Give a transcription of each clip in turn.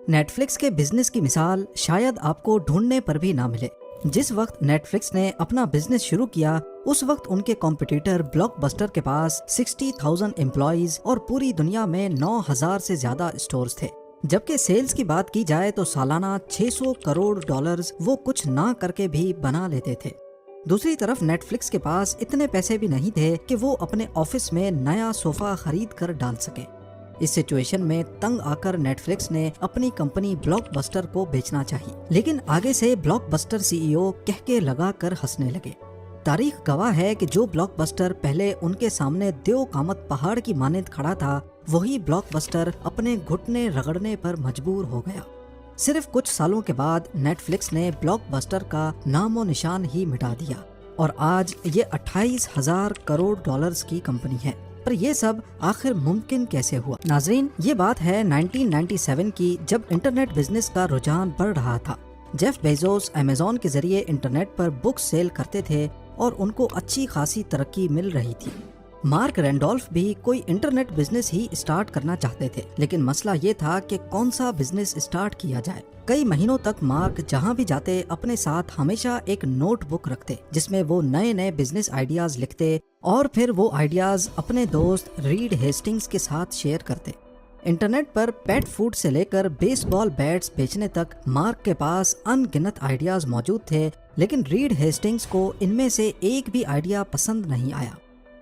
Net flicks کے business کی مثال شاید آپ کو ڈھونڈنے پر بھی نہ ملے۔ جس وقت نیٹ فلکس نے اپنا بزنس شروع کیا اس وقت ان کے کمپٹیٹر بلاک بسٹر کے پاس 60,000 امپلائیز اور پوری دنیا میں 9,000 سے زیادہ اسٹورز تھے، جبکہ سیلز کی بات کی جائے تو سالانہ $600 کروڑ وہ کچھ نہ کر کے بھی بنا لیتے تھے۔ دوسری طرف نیٹ فلکس کے پاس اتنے پیسے بھی نہیں تھے کہ وہ اپنے آفس میں نیا صوفہ خرید کر ڈال سکے۔ اس سچویشن میں تنگ آ کر نیٹ فلکس نے اپنی کمپنی بلاک بسٹر کو بیچنا چاہی، لیکن آگے سے بلاک بسٹر سی ای او کہکے لگا کر ہنسنے لگے۔ تاریخ گواہ ہے کہ جو بلاک بسٹر پہلے ان کے سامنے دیو قامت پہاڑ کی مانند کھڑا تھا، وہی بلاک بسٹر اپنے گھٹنے رگڑنے پر مجبور ہو گیا۔ صرف کچھ سالوں کے بعد نیٹ فلکس نے بلاک بسٹر کا نام و نشان ہی مٹا دیا اور آج یہ 28,000 کروڑ ڈالرز کی کمپنی ہے۔ پر یہ سب آخر ممکن کیسے ہوا؟ ناظرین، یہ بات ہے 1997 کی، جب انٹرنیٹ بزنس کا رجحان بڑھ رہا تھا۔ جیف بیزوس امیزون کے ذریعے انٹرنیٹ پر بک سیل کرتے تھے اور ان کو اچھی خاصی ترقی مل رہی تھی۔ مارک رینڈولف بھی کوئی انٹرنیٹ بزنس ہی اسٹارٹ کرنا چاہتے تھے، لیکن مسئلہ یہ تھا کہ کون سا بزنس اسٹارٹ کیا جائے۔ کئی مہینوں تک مارک جہاں بھی جاتے اپنے ساتھ ہمیشہ ایک نوٹ بک رکھتے جس میں وہ نئے بزنس آئیڈیاز لکھتے اور پھر وہ آئیڈیاز اپنے دوست ریڈ ہیسٹنگز کے ساتھ شیئر کرتے۔ انٹرنیٹ پر پیٹ فوڈ سے لے کر بیس بال بیٹس بیچنے تک مارک کے پاس ان گنت آئیڈیاز موجود تھے، لیکن ریڈ ہیسٹنگز کو ان میں سے ایک بھی آئیڈیا پسند نہیں آیا۔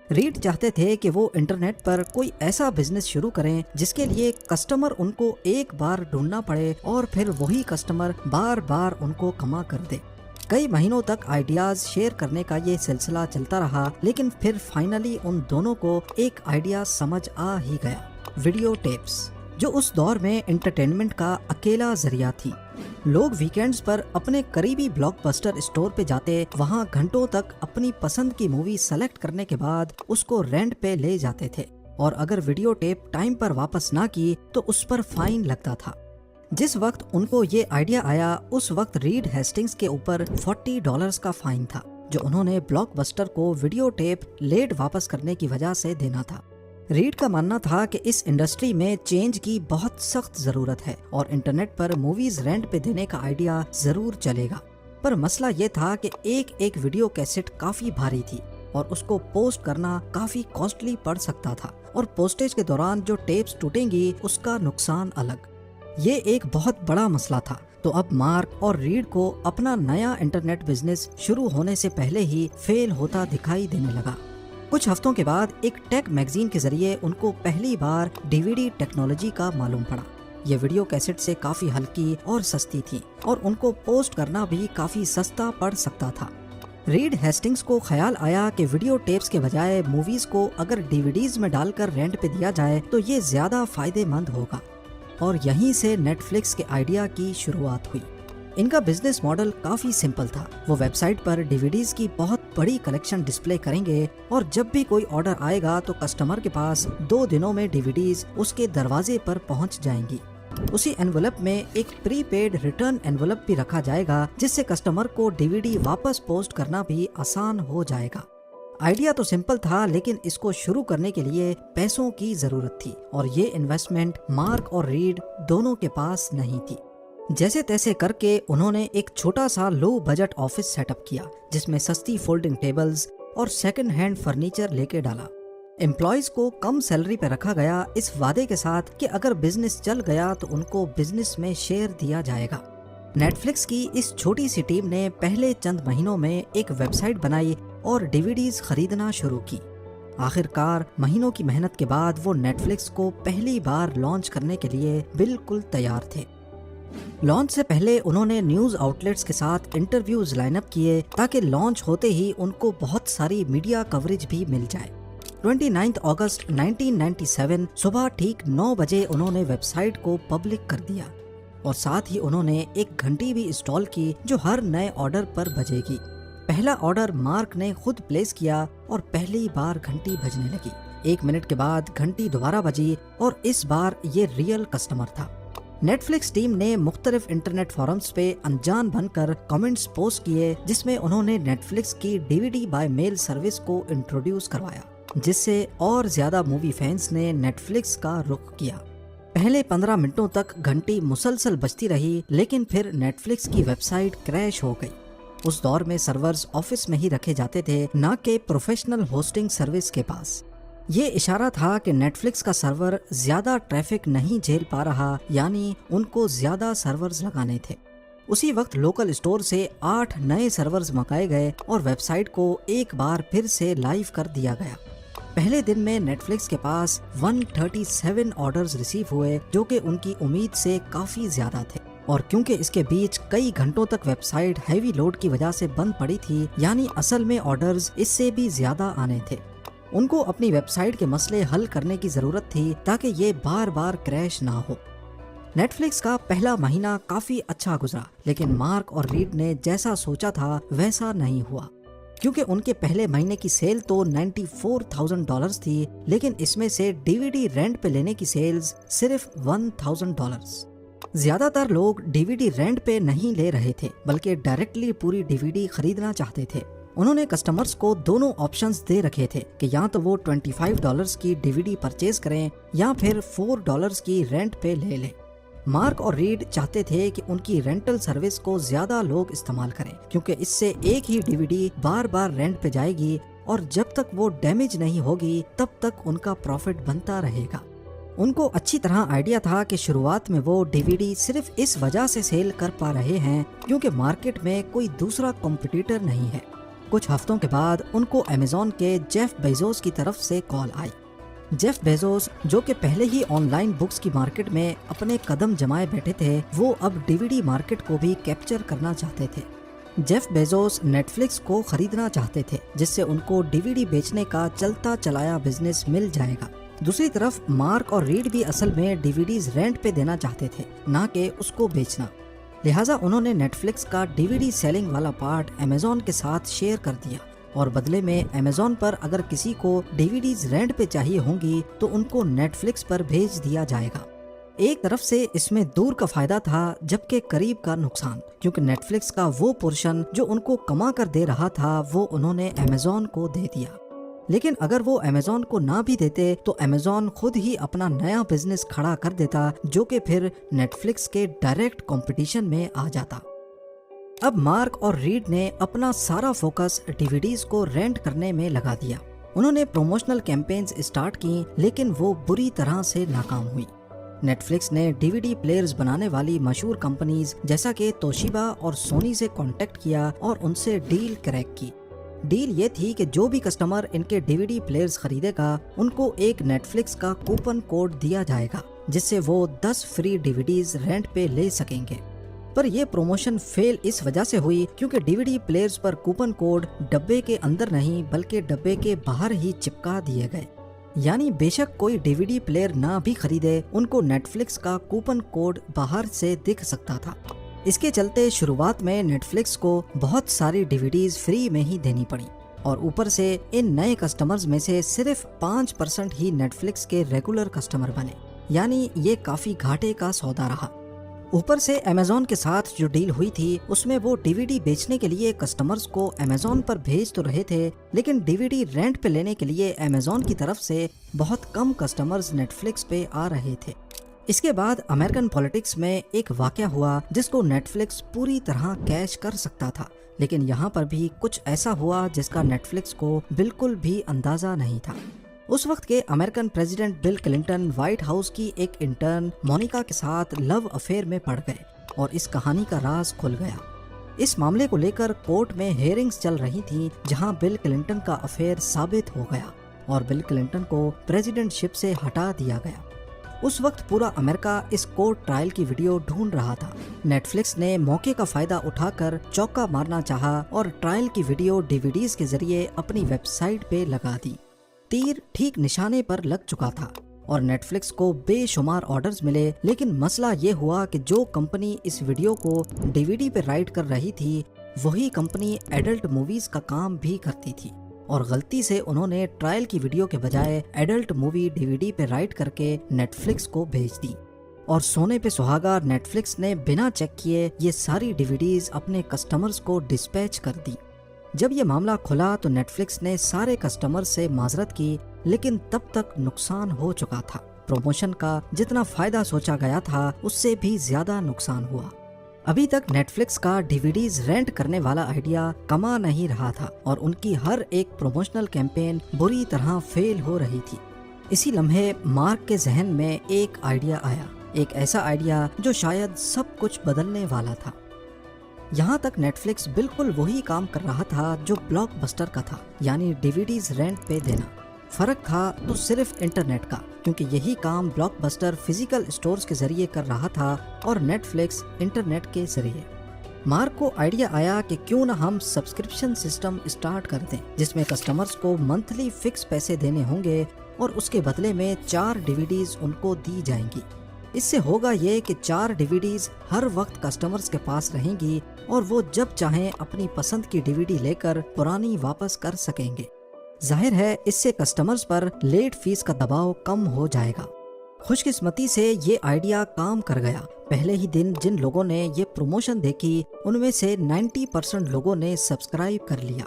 ریڈ چاہتے تھے کہ وہ انٹرنیٹ پر کوئی ایسا بزنس شروع کریں جس کے لیے کسٹمر ان کو ایک بار ڈھونڈنا پڑے اور پھر وہی کسٹمر بار بار ان کو کما کر دے۔ کئی مہینوں تک آئیڈیاز شیئر کرنے کا یہ سلسلہ چلتا رہا، لیکن پھر فائنلی ان دونوں کو ایک آئیڈیا سمجھ آ ہی گیا: ویڈیو ٹیپس، جو اس دور میں انٹرٹینمنٹ کا اکیلا ذریعہ تھی۔ لوگ ویکینڈز پر اپنے قریبی بلاک بسٹر اسٹور پہ جاتے، وہاں گھنٹوں تک اپنی پسند کی مووی سلیکٹ کرنے کے بعد اس کو رینٹ پہ لے جاتے تھے، اور اگر ویڈیو ٹیپ ٹائم پر واپس نہ کی تو اس پر فائن لگتا تھا۔ جس وقت ان کو یہ آئیڈیا آیا اس وقت ریڈ ہیسٹنگز کے اوپر $40 کا فائن تھا، جو انہوں نے بلاک بسٹر کو ویڈیو ٹیپ لیٹ واپس کرنے کی وجہ سے دینا تھا۔ ریڈ کا ماننا تھا کہ اس انڈسٹری میں چینج کی بہت سخت ضرورت ہے اور انٹرنیٹ پر موویز رینٹ پہ دینے کا آئیڈیا ضرور چلے گا، پر مسئلہ یہ تھا کہ ایک ویڈیو کیسٹ کافی بھاری تھی اور اس کو پوسٹ کرنا کافی کاسٹلی پڑ سکتا تھا، اور پوسٹیج کے دوران جو ٹیپس ٹوٹیں گی اس کا نقصان الگ۔ یہ ایک بہت بڑا مسئلہ تھا، تو اب مارک اور ریڈ کو اپنا نیا انٹرنیٹ بزنس شروع ہونے سے پہلے ہی فیل ہوتا دکھائی دینے لگا۔ کچھ ہفتوں کے بعد ایک ٹیک میگزین کے ذریعے ان کو پہلی بار DVD ٹیکنالوجی کا معلوم پڑا۔ یہ ویڈیو کیسٹ سے کافی ہلکی اور سستی تھی اور ان کو پوسٹ کرنا بھی کافی سستا پڑ سکتا تھا۔ ریڈ ہیسٹنگز کو خیال آیا کہ ویڈیو ٹیپس کے بجائے موویز کو اگر DVDs میں ڈال کر رینٹ پہ دیا جائے تو یہ زیادہ فائدے مند ہوگا، اور یہیں سے نیٹ فلکس کے آئیڈیا کی شروعات ہوئی۔ ان کا بزنس ماڈل کافی سمپل تھا۔ وہ ویب سائٹ پر DVDs کی بہت بڑی کلیکشن ڈسپلے کریں گے، اور جب بھی کوئی آرڈر آئے گا تو کسٹمر کے پاس 2 دنوں میں DVDs اس کے دروازے پر پہنچ جائیں گی۔ اسی انویلپ میں ایک پری پیڈ ریٹرن انویلپ بھی رکھا جائے گا جس سے کسٹمر کو DVD واپس پوسٹ کرنا بھی آسان ہو جائے گا۔ آئیڈیا تو سمپل تھا، لیکن اس کو شروع کرنے کے لیے پیسوں کی ضرورت تھی، اور یہ انویسٹمنٹ مارک اور ریڈ دونوں کے پاس نہیں تھی۔ جیسے تیسے کر کے انہوں نے ایک چھوٹا سا low budget office set up کیا جس میں سستی فولڈنگ ٹیبلز اور سیکنڈ ہینڈ فرنیچر لے کے ڈالا۔ امپلائیز کو کم سیلری پہ رکھا گیا، اس وعدے کے ساتھ کہ اگر بزنس چل گیا تو ان کو بزنس میں شیئر دیا جائے گا۔ نیٹ فلکس کی اس چھوٹی سی ٹیم نے پہلے چند مہینوں میں ایک ویب سائٹ بنائی اور DVDs خریدنا شروع کی۔ آخر کار مہینوں کی محنت کے بعد وہ نیٹ فلکس کو پہلی بار لانچ کرنے کے لیے بالکل تیار تھے۔ لانچ سے پہلے انہوں نے نیوز آؤٹلیٹس کے ساتھ انٹرویوز لائن اپ کیے تاکہ لانچ ہوتے ہی ان کو بہت ساری میڈیا کوریج بھی مل جائے۔ 29 اگست 1997 صبح ٹھیک 9 بجے انہوں نے ویب سائٹ کو پبلک کر دیا، اور ساتھ ہی انہوں نے ایک گھنٹی بھی انسٹال کی جو ہر نئے آرڈر پر بجے گی۔ پہلا آرڈر مارک نے خود پلیس کیا اور پہلی بار گھنٹی بجنے لگی۔ 1 منٹ کے بعد گھنٹی دوبارہ بجی، اور اس بار یہ ریئل کسٹمر تھا۔ نیٹ فلکس ٹیم نے مختلف انٹرنیٹ فورمز پہ انجان بن کر کمنٹس پوسٹ کیے جس میں انہوں نے نیٹ فلکس کی DVD بائی میل سروس کو انٹروڈیوس کروایا، جس سے اور زیادہ مووی فینس نے نیٹ فلکس کا رخ کیا۔ पहले 15 मिनटों तक घंटी मुसलसल बजती रही, लेकिन फिर नेटफ्लिक्स की वेबसाइट क्रैश हो गई। उस दौर में सर्वर्स ऑफिस में ही रखे जाते थे, ना कि प्रोफेशनल होस्टिंग सर्विस के पास। ये इशारा था कि नेटफ्लिक्स का सर्वर ज्यादा ट्रैफिक नहीं झेल पा रहा, यानी उनको ज्यादा सर्वर्स लगाने थे। उसी वक्त लोकल स्टोर से 8 नए सर्वर्स मंगाए गए और वेबसाइट को एक बार फिर से लाइव कर दिया गया। पहले दिन में नेटफ्लिक्स के पास 137 ऑर्डर्स रिसीव हुए, जो कि उनकी उम्मीद से काफी ज्यादा थे। और क्योंकि इसके बीच कई घंटों तक वेबसाइट हैवी लोड की वजह से बंद पड़ी थी, यानी असल में ऑर्डर्स इससे भी ज्यादा आने थे। उनको अपनी वेबसाइट के मसले हल करने की जरूरत थी ताकि ये बार बार क्रैश ना हो। नेटफ्लिक्स का पहला महीना काफी अच्छा गुजरा, लेकिन मार्क और रीड ने जैसा सोचा था वैसा नहीं हुआ। क्योंकि उनके पहले महीने की सेल तो $94,000 थी, लेकिन इसमें से डीवीडी रेंट पे लेने की सेल्स सिर्फ $1,000। ज्यादातर लोग डीवीडी रेंट पे नहीं ले रहे थे, बल्कि डायरेक्टली पूरी डीवीडी खरीदना चाहते थे। उन्होंने कस्टमर्स को दोनों ऑप्शंस दे रखे थे कि या तो वो $25 की डीवीडी परचेज करें या फिर $4 की रेंट पे ले लें। मार्क और रीड चाहते थे कि उनकी रेंटल सर्विस को ज्यादा लोग इस्तेमाल करें, क्योंकि इससे एक ही डीवीडी बार बार रेंट पे जाएगी और जब तक वो डैमेज नहीं होगी तब तक उनका प्रॉफिट बनता रहेगा। उनको अच्छी तरह आइडिया था कि शुरुआत में वो डीवीडी सिर्फ इस वजह से सेल कर पा रहे हैं क्योंकि मार्केट में कोई दूसरा कॉम्पिटिटर नहीं है। कुछ हफ्तों के बाद उनको अमेज़न के जेफ बेजोस की तरफ से कॉल आई। जेफ बेजोस, जो कि पहले ही ऑनलाइन बुक्स की मार्केट में अपने कदम जमाए बैठे थे, वो अब डीवीडी मार्केट को भी कैप्चर करना चाहते थे। जेफ बेजोस नेटफ्लिक्स को खरीदना चाहते थे, जिससे उनको डीवीडी बेचने का चलता चलाया बिजनेस मिल जाएगा। दूसरी तरफ मार्क और रीड भी असल में डीवीडीज रेंट पे देना चाहते थे, ना कि उसको बेचना। लिहाजा उन्होंने नेटफ्लिक्स का डीवीडी सेलिंग वाला पार्ट अमेज़न के साथ शेयर कर दिया और बदले में अमेज़न पर अगर किसी को डीवीडीज रेंट पे चाहिए होंगी तो उनको नेटफ्लिक्स पर भेज दिया जाएगा। एक तरफ से इसमें दूर का फायदा था, जबकि करीब का नुकसान, क्योंकि नेटफ्लिक्स का वो पोर्शन जो उनको कमा कर दे रहा था वो उन्होंने अमेज़न को दे दिया। लेकिन अगर वो अमेज़न को ना भी देते तो अमेज़न खुद ही अपना नया बिजनेस खड़ा कर देता, जो कि फिर नेटफ्लिक्स के डायरेक्ट कंपटीशन में आ जाता। अब मार्क और रीड ने अपना सारा फोकस डीवीडीज को रेंट करने में लगा दिया। उन्होंने प्रमोशनल कैंपेन्स स्टार्ट की, लेकिन वो बुरी तरह से नाकाम हुई। नेटफ्लिक्स ने डीवीडी प्लेयर्स बनाने वाली मशहूर कंपनीज जैसा कि तोशिबा और सोनी से कांटेक्ट किया और उनसे डील क्रैक की। डील ये थी कि जो भी कस्टमर इनके डीवीडी प्लेयर्स खरीदेगा उनको एक नेटफ्लिक्स का कूपन कोड दिया जाएगा, जिससे वो 10 फ्री डीवीडीज रेंट पे ले सकेंगे। पर यह प्रमोशन फेल इस वजह से हुई क्योंकि डीवीडी प्लेयर्स पर कूपन कोड डब्बे के अंदर नहीं बल्कि डब्बे के बाहर ही चिपका दिए गए। यानी बेशक कोई डीवीडी प्लेयर ना भी खरीदे, उनको नेटफ्लिक्स का कूपन कोड बाहर से दिख सकता था। इसके चलते शुरुआत में नेटफ्लिक्स को बहुत सारी डीवीडीज फ्री में ही देनी पड़ी और ऊपर से इन नए कस्टमर्स में से सिर्फ 5% ही नेटफ्लिक्स के रेगुलर कस्टमर बने, यानी ये काफी घाटे का सौदा रहा। ऊपर से अमेज़न के साथ जो डील हुई थी उसमें वो डीवीडी बेचने के लिए कस्टमर्स को अमेज़न पर भेज तो रहे थे, लेकिन डीवीडी रेंट पे लेने के लिए अमेज़न की तरफ से बहुत कम कस्टमर्स नेटफ्लिक्स पे आ रहे थे। इसके बाद अमेरिकन पॉलिटिक्स में एक वाकया हुआ जिसको नेटफ्लिक्स पूरी तरह कैच कर सकता था, लेकिन यहाँ पर भी कुछ ऐसा हुआ जिसका नेटफ्लिक्स को बिल्कुल भी अंदाजा नहीं था। उस वक्त के American president bill Clinton white house की एक इंटर्न मोनिका के साथ लव अफेयर में पड़ गए और इस कहानी का राज खुल गया। इस मामले को लेकर कोर्ट में हियरिंग्स चल रही थी, जहां बिल क्लिंटन का अफेयर साबित हो गया और बिल क्लिंटन को प्रेसिडेंटशिप से हटा दिया गया। उस वक्त पूरा अमेरिका इस कोर्ट ट्रायल की वीडियो ढूंढ रहा था। नेटफ्लिक्स ने मौके का फायदा उठाकर चौका मारना चाहा और ट्रायल की वीडियो डीवीडीज के जरिए अपनी वेबसाइट पे लगा दी। तीर ठीक निशाने पर लग चुका था और नेटफ्लिक्स को बेशुमार ऑर्डर्स मिले, लेकिन मसला ये हुआ कि जो कंपनी इस वीडियो को डीवीडी पे राइट कर रही थी वही कंपनी एडल्ट मूवीज का काम भी करती थी और गलती से उन्होंने ट्रायल की वीडियो के बजाय एडल्ट मूवी डीवीडी पे राइट करके नेटफ्लिक्स को भेज दी। और सोने पे सुहागा नेटफ्लिक्स ने बिना चेक किए ये सारी डीवीडीज अपने कस्टमर्स को डिस्पैच कर दी। जब ये मामला खुला तो नेटफ्लिक्स ने सारे कस्टमर से माजरत की, लेकिन तब तक नुकसान हो चुका था। प्रमोशन का जितना फायदा सोचा गया था उससे भी ज्यादा नुकसान हुआ। अभी तक नेटफ्लिक्स का डीवीडीज रेंट करने वाला आइडिया कमा नहीं रहा था और उनकी हर एक प्रमोशनल कैंपेन बुरी तरह फेल हो रही थी। इसी लम्हे मार्क के जहन में एक आइडिया आया, एक ऐसा आइडिया जो शायद सब कुछ बदलने वाला था। यहाँ तक नेटफ्लिक्स बिल्कुल वही काम कर रहा था जो ब्लॉकबस्टर का था, यानी डीवीडीज रेंट पे देना। फर्क था तो सिर्फ इंटरनेट का, क्योंकि यही काम ब्लॉकबस्टर फिजिकल स्टोर्स के जरिए कर रहा था और नेटफ्लिक्स इंटरनेट के जरिए। मार्क को आइडिया आया कि क्यों ना हम सब्सक्रिप्शन सिस्टम स्टार्ट कर दें, जिसमें कस्टमर्स को मंथली फिक्स पैसे देने होंगे और उसके बदले में 4 डीवीडीज उनको दी जाएंगी। इससे होगा ये कि 4 डीवीडीज हर वक्त कस्टमर्स के पास रहेंगी और वो जब चाहें अपनी पसंद की डीवीडी लेकर पुरानी वापस कर सकेंगे। जाहिर है इससे कस्टमर्स पर लेट फीस का दबाव कम हो जाएगा। खुशकिस्मती से ये आइडिया काम कर गया। पहले ही दिन जिन लोगों ने ये प्रमोशन देखी उनमें से 90% लोगों ने सब्सक्राइब कर लिया।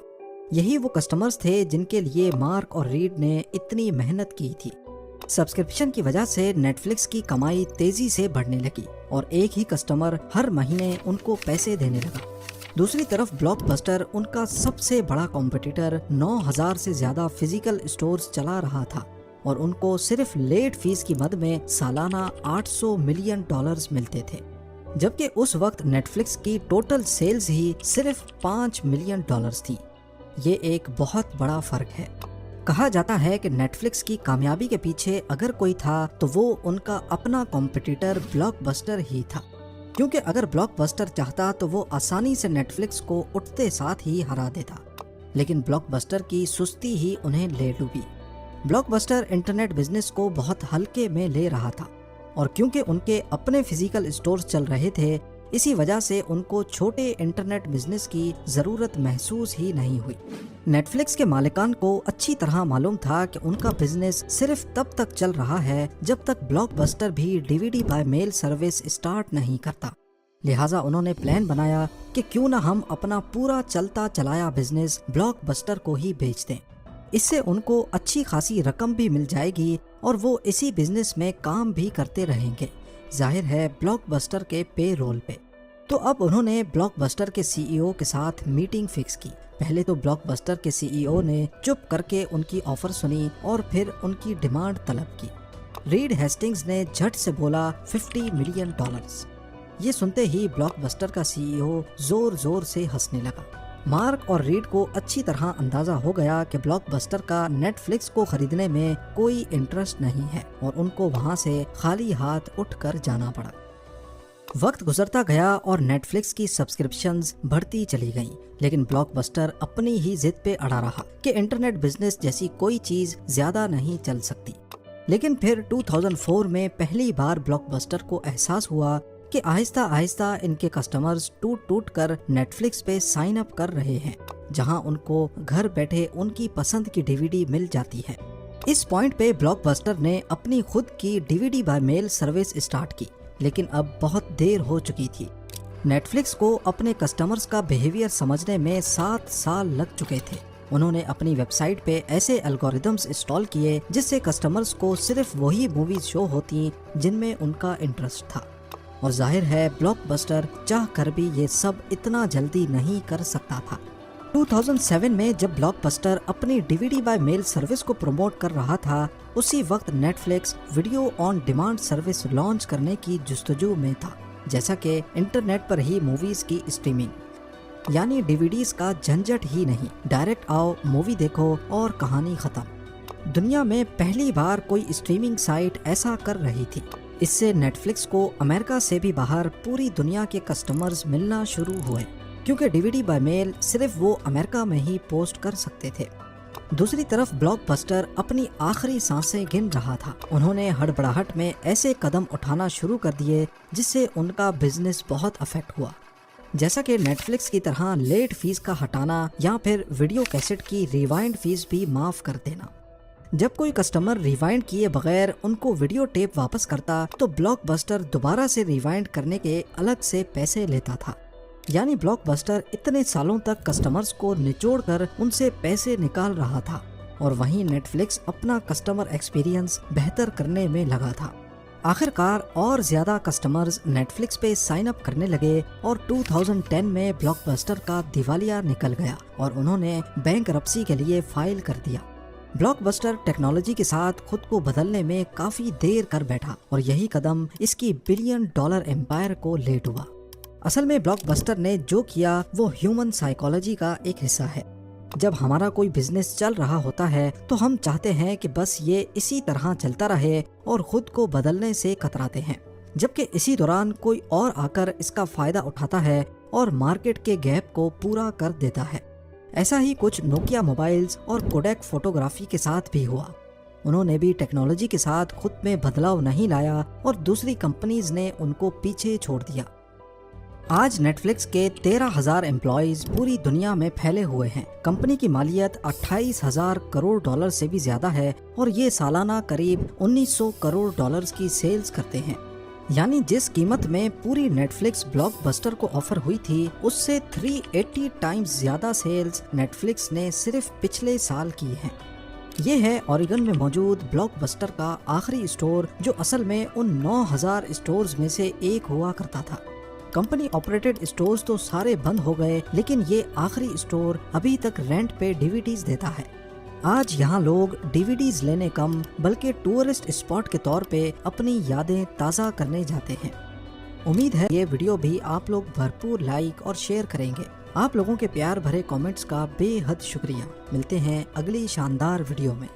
यही वो कस्टमर्स थे जिनके लिए मार्क और रीड ने इतनी मेहनत की थी। सब्सक्रिप्शन की वजह से नेटफ्लिक्स की कमाई तेजी से बढ़ने लगी और एक ही कस्टमर हर महीने उनको पैसे देने लगा। दूसरी तरफ ब्लॉकबस्टर उनका सबसे बड़ा कॉम्पिटिटर 9000 से ज्यादा फिजिकल स्टोर्स चला रहा था और उनको सिर्फ लेट फीस की मद में सालाना $800 मिलियन मिलते थे, जबकि उस वक्त नेटफ्लिक्स की टोटल सेल्स ही सिर्फ $5 मिलियन थी। ये एक बहुत बड़ा फर्क है। कहा जाता है कि नेटफ्लिक्स की कामयाबी के पीछे अगर कोई था तो वो उनका अपना कॉम्पिटिटर ब्लॉकबस्टर ही था, क्योंकि अगर ब्लॉकबस्टर चाहता तो वो आसानी से नेटफ्लिक्स को उठते साथ ही हरा देता, लेकिन ब्लॉकबस्टर की सुस्ती ही उन्हें ले डूबी। ब्लॉकबस्टर इंटरनेट बिजनेस को बहुत हल्के में ले रहा था और क्योंकि उनके अपने फिजिकल स्टोर्स चल रहे थे, इसी वजह से उनको छोटे इंटरनेट बिजनेस की जरूरत महसूस ही नहीं हुई। नेटफ्लिक्स के मालिकान को अच्छी तरह मालूम था कि उनका बिजनेस सिर्फ तब तक चल रहा है जब तक ब्लॉकबस्टर भी DVD by mail service start नहीं करता। लिहाजा उन्होंने प्लान बनाया कि क्यों ना हम अपना पूरा चलता चलाया बिजनेस ब्लॉकबस्टर को ही बेच दें। इससे उनको अच्छी खासी रकम भी मिल जाएगी और वो इसी बिजनेस में काम भी करते रहेंगे, जाहिर है ब्लॉकबस्टर के पे रोल पे। तो अब उन्होंने ब्लॉकबस्टर के सीईओ के साथ मीटिंग फिक्स की। पहले तो ब्लॉकबस्टर के सीईओ ने चुप करके उनकी ऑफर सुनी और फिर उनकी डिमांड तलब की। रीड हेस्टिंग्स ने झट से बोला $50 मिलियन। ये सुनते ही ब्लॉकबस्टर का सीईओ जोर जोर से हंसने लगा। मार्क और रीड को अच्छी तरह अंदाजा हो गया कि ब्लॉकबस्टर का नेटफ्लिक्स को खरीदने में कोई इंटरेस्ट नहीं है और उनको वहां से खाली हाथ उठकर जाना पड़ा। वक्त गुजरता गया और नेटफ्लिक्स की सब्सक्रिप्शंस बढ़ती चली गईं, लेकिन ब्लॉकबस्टर अपनी ही जिद पे अड़ा रहा कि इंटरनेट बिजनेस जैसी कोई चीज ज्यादा नहीं चल सकती। लेकिन फिर 2004 में पहली बार ब्लॉकबस्टर को एहसास हुआ कि आहिस्ता आहिस्ता इनके कस्टमर्स टूट टूट कर नेटफ्लिक्स पे साइन अप कर रहे हैं, जहां उनको घर बैठे उनकी पसंद की डीवीडी मिल जाती है। इस पॉइंट पे ब्लॉकबस्टर ने अपनी खुद की DVD by mail service start की, लेकिन अब बहुत देर हो चुकी थी। नेटफ्लिक्स को अपने कस्टमर्स का बिहेवियर समझने में 7 साल लग चुके थे। उन्होंने अपनी वेबसाइट पे ऐसे एल्गोरिदम्स इंस्टॉल किए जिससे कस्टमर्स को सिर्फ वही मूवीज शो होती जिनमें उनका इंटरेस्ट था, और जाहिर है ब्लॉकबस्टर चाह कर भी ये सब इतना जल्दी नहीं कर सकता था। 2007 में जब ब्लॉकबस्टर अपनी डीवीडी बाय मेल सर्विस को प्रमोट कर रहा था, उसी वक्त Netflix video on demand service launch करने की जुस्तजू में था, जैसा कि इंटरनेट पर ही मूवीज की स्ट्रीमिंग, यानी डीवीडीज का झंझट ही नहीं, डायरेक्ट आओ मूवी देखो और कहानी खत्म। दुनिया में पहली बार कोई स्ट्रीमिंग साइट ऐसा कर रही थी। इससे नेटफ्लिक्स को अमेरिका से भी बाहर पूरी दुनिया के कस्टमर्स मिलना शुरू हुए, क्योंकि डीवीडी बाय मेल सिर्फ वो अमेरिका में ही पोस्ट कर सकते थे। दूसरी तरफ ब्लॉकबस्टर अपनी आखिरी सांसें गिन रहा था। उन्होंने हड़बड़ाहट में ऐसे कदम उठाना शुरू कर दिए जिससे उनका बिजनेस बहुत अफेक्ट हुआ, जैसा कि नेटफ्लिक्स की तरह लेट फीस का हटाना या फिर वीडियो कैसेट की रिवाइंड फीस भी माफ कर देना। जब कोई कस्टमर रिवाइंड किए बगैर उनको वीडियो टेप वापस करता तो ब्लॉकबस्टर दोबारा से रिवाइंड करने के अलग से पैसे लेता था। यानी ब्लॉकबस्टर इतने सालों तक कस्टमर्स को निचोड़ कर उनसे पैसे निकाल रहा था। اور وہیں نیٹفلکس اپنا کسٹمر ایکسپیرینس بہتر کرنے میں لگا تھا۔ آخرکار اور زیادہ کسٹمرز نیٹفلکس پہ سائن اپ کرنے لگے اور 2010 میں بلاک بسٹر کا دیوالیہ نکل گیا اور انہوں نے بینکرپسی کے لیے فائل کر دیا۔ بلاک بسٹر ٹیکنالوجی کے ساتھ خود کو بدلنے میں کافی دیر کر بیٹھا اور یہی قدم اس کی $1 بلین ایمپائر کو لے ڈوبا۔ اصل میں بلاک بسٹر نے جو کیا وہ ہیومن سائیکالوجی کا ایک حصہ ہے۔ جب ہمارا کوئی بزنس چل رہا ہوتا ہے تو ہم چاہتے ہیں کہ بس یہ اسی طرح چلتا رہے اور خود کو بدلنے سے کتراتے ہیں، جبکہ اسی دوران کوئی اور آ کر اس کا فائدہ اٹھاتا ہے اور مارکیٹ کے گیپ کو پورا کر دیتا ہے۔ ایسا ہی کچھ نوکیا موبائلز اور کوڈیک فوٹوگرافی کے ساتھ بھی ہوا۔ انہوں نے بھی ٹیکنالوجی کے ساتھ خود میں بدلاؤ نہیں لایا اور دوسری کمپنیز نے ان کو پیچھے چھوڑ دیا۔ آج نیٹفلکس کے 13,000 امپلائیز پوری دنیا میں پھیلے ہوئے ہیں۔ کمپنی کی مالیت $28,000 کروڑ سے بھی زیادہ ہے اور یہ سالانہ قریب $1,900 کروڑ کی سیلز کرتے ہیں۔ یعنی جس قیمت میں پوری نیٹفلکس بلاک بسٹر کو آفر ہوئی تھی اس سے 380 ٹائمز زیادہ سیلز نیٹفلکس نے صرف پچھلے سال کی ہیں۔ یہ ہے اوریگن میں موجود بلاک بسٹر کا آخری اسٹور، جو اصل میں ان 9,000 اسٹورز میں سے ایک ہوا کرتا تھا۔ کمپنی آپریٹڈ اسٹورز تو سارے بند ہو گئے، لیکن یہ آخری اسٹور ابھی تک رینٹ پہ DVD دیتا ہے۔ آج یہاں لوگ DVD لینے کم بلکہ ٹورسٹ اسپاٹ کے طور پہ اپنی یادیں تازہ کرنے جاتے ہیں۔ امید ہے یہ ویڈیو بھی آپ لوگ بھرپور لائک اور شیئر کریں گے۔ آپ لوگوں کے پیار بھرے کامنٹس کا بے حد شکریہ۔ ملتے ہیں اگلی شاندار ویڈیو میں۔